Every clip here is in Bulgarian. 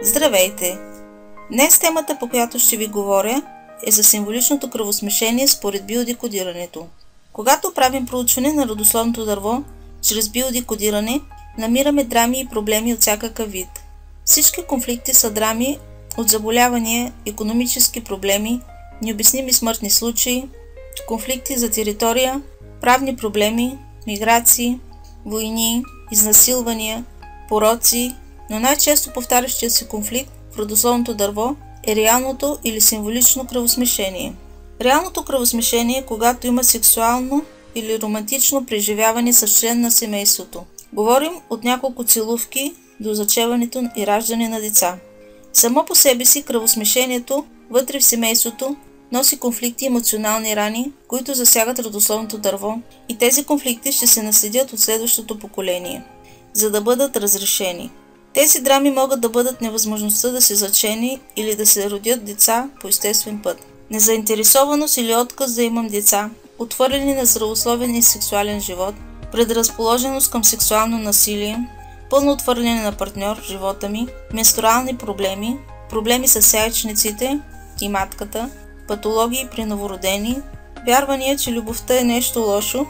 Здравейте! Днес темата, по която ще ви говоря, е за символичното кръвосмешение според биодекодирането. Когато правим проучване на родословното дърво чрез биодекодиране, намираме драми и проблеми от всякакъв вид. Всички конфликти са драми от заболявания, икономически проблеми, необясними смъртни случаи, конфликти за територия, правни проблеми, миграции, войни, изнасилвания, пороци, но най-често повтарящият се конфликт в родословното дърво е реалното или символично кръвосмешение. Реалното кръвосмешение е когато има сексуално или романтично преживяване с член на семейството. Говорим от няколко целувки до зачеването и раждане на деца. Само по себе си кръвосмешението вътре в семейството носи конфликти и емоционални рани, които засягат родословното дърво, и тези конфликти ще се наследят от следващото поколение, за да бъдат разрешени. Тези драми могат да бъдат невъзможността да се зачени или да се родят деца по естествен път, незаинтересованост или отказ да имам деца, отвърляне на здравословен и сексуален живот, предразположеност към сексуално насилие, пълно отвърляне на партньор в живота ми, менструални проблеми, проблеми с яйчниците и матката, патологии при новородени, вярвания, че любовта е нещо лошо.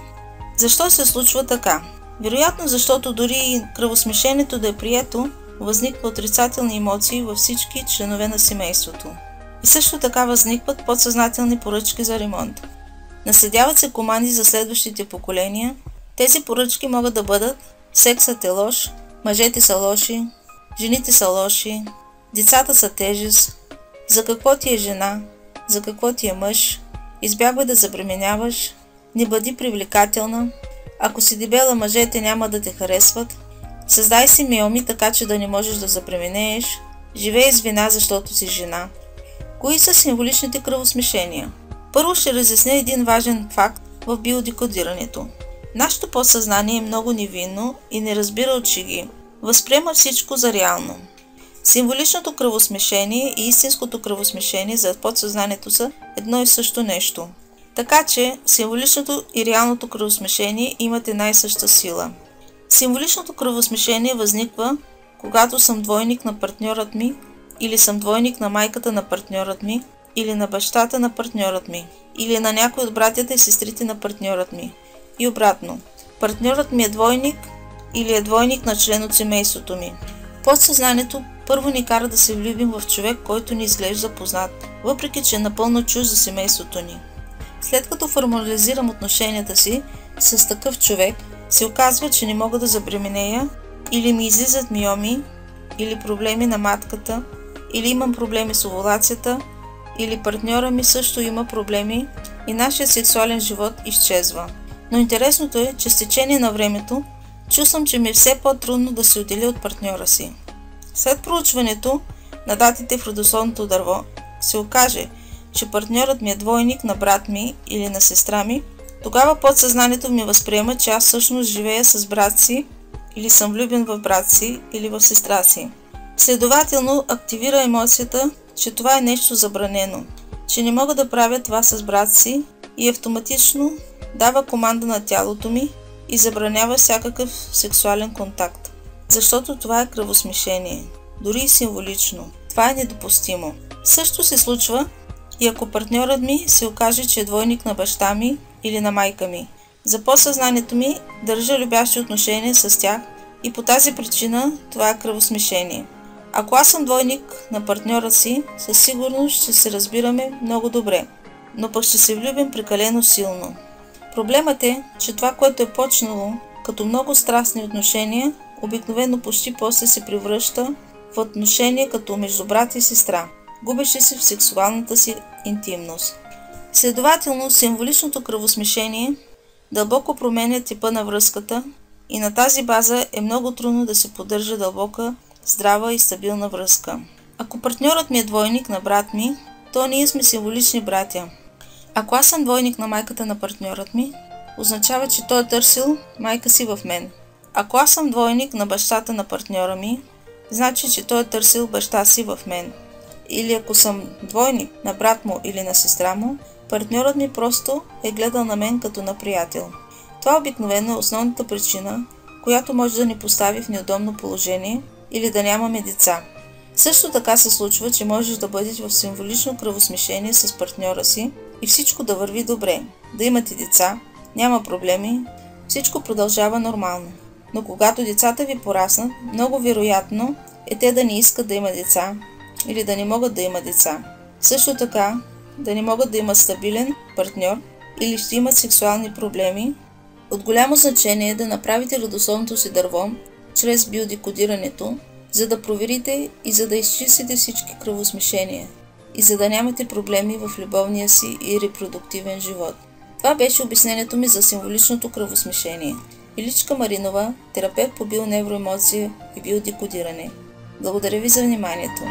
Защо се случва така? Вероятно, защото дори и кръвосмешението да е прието, възниква отрицателни емоции във всички членове на семейството. И също така възникват подсъзнателни поръчки за ремонт. Наследяват се команди за следващите поколения. Тези поръчки могат да бъдат: сексът е лош, мъжете са лоши, жените са лоши, децата са тежест, за какво ти е жена, за какво ти е мъж, избягвай да забременяваш, не бъди привлекателна, ако си дебела, мъжете няма да те харесват, създай си миоми, така че да не можеш да забременееш, живей с вина, защото си жена. Кои са символичните кръвосмешения? Първо ще разясня един важен факт в биодекодирането. Нашето подсъзнание е много невинно и не разбира от шеги. Възприема всичко за реално. Символичното кръвосмешение и истинското кръвосмешение за подсъзнанието са едно и също нещо. Така че символичното и реалното кръвосмешение имат една и съща сила. Символичното кръвосмешение възниква, когато съм двойник на партньорът ми, или съм двойник на майката на партньорът ми, или на бащата на партньорът ми, или на някой от братята и сестрите на партньорът ми. И обратно, партньорът ми е двойник или е двойник на член от семейството ми. Подсъзнанието първо ни кара да се влюбим в човек, който ни изглежда познат, въпреки че е напълно чужд за семейството ни. След като формализирам отношенията си с такъв човек, се оказва, че не мога да забременея, или ми излизат миоми, или проблеми на матката, или имам проблеми с овулацията, или партньора ми също има проблеми и нашия сексуален живот изчезва. Но интересното е, че с течение на времето чувствам, че ми е все по-трудно да се отделя от партньора си. След проучването на датите в родословното дърво се окаже, че партньорът ми е двойник на брат ми или на сестра ми, тогава подсъзнанието ми възприема, че аз всъщност живея с брат си, или съм влюбен в брат си или в сестра си. Следователно активира емоцията, че това е нещо забранено, че не мога да правя това с брат си, и автоматично дава команда на тялото ми и забранява всякакъв сексуален контакт. Защото това е кръвосмешение, дори и символично. Това е недопустимо. Също се случва и ако партньорът ми се окаже, че е двойник на баща ми или на майка ми. За подсъзнанието ми държа любящи отношения с тях и по тази причина това е кръвосмешение. Ако аз съм двойник на партньора си, със сигурност ще се разбираме много добре, но пък ще се влюбим прекалено силно. Проблемът е, че това, което е почнало като много страстни отношения, обикновено почти после се превръща в отношения като между брат и сестра, губещи се в сексуалната си интимност. Следователно, символичното кръвосмешение дълбоко променя типа на връзката и на тази база е много трудно да се поддържа дълбока, здрава и стабилна връзка. Ако партньорът ми е двойник на брат ми, то ние сме символични братя. Ако аз съм двойник на майката на партньорът ми, означава, че той е търсил майка си в мен. Ако аз съм двойник на бащата на партньора ми, значи, че той е търсил баща си в мен. Или ако съм двойник на брат му или на сестра му, партньорът ми просто е гледал на мен като на приятел. Това обикновено е основната причина, която може да ни постави в неудобно положение или да нямаме деца. Също така се случва, че можеш да бъдеш в символично кръвосмешение с партньора си и всичко да върви добре, да имате деца, няма проблеми, всичко продължава нормално. Но когато децата ви пораснат, много вероятно е те да не искат да имат деца или да не могат да имат деца. Също така, да не могат да имат стабилен партньор или ще имат сексуални проблеми. От голямо значение е да направите родословното си дърво чрез биодекодирането, за да проверите и за да изчистите всички кръвосмешения и за да нямате проблеми в любовния си и репродуктивен живот. Това беше обяснението ми за символичното кръвосмешение. Иличка Маринова, терапевт по бионевроемоция и биодекодиране. Благодаря ви за вниманието.